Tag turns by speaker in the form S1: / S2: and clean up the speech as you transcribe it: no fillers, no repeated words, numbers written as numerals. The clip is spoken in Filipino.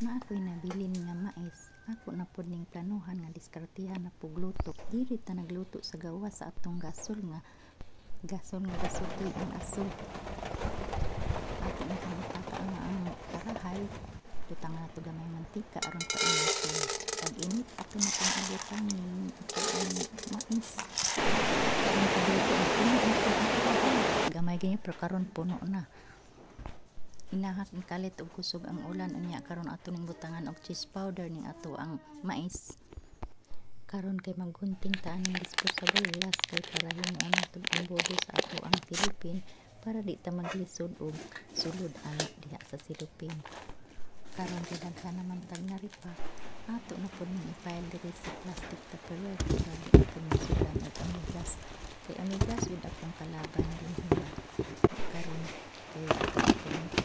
S1: na ako'y nabilin nga mais. Ako na pod ning planuhan nga diskartihan na pugluto. Dili ta nagluto sa gawas sa atong gasol nga gasulti ang aso. Ato na kanipata ang karahay. Butang na ito gamay mantika aron pa initin. Pag init ato na pang abutan ning ito ang mais. Karon pagluto ang puno gamay ganyan pero karon puno na. Inahak ni kalit og kusog ang ulan unya karon ato ning butangan og cheese powder ning ato ang mais. Karon kay maggunting ta aning disposable glass kay para himuon nato ang bodo sa ato ang silipin para di ta maglisod og sulod ana diha sa silipin. Karon kay daghan naman tag naripa ato na pod ning i-file diri sa plastic tupperware para di ato masudan og amigas. Kay amigas yun akong kalaban din hila. Karon kay ato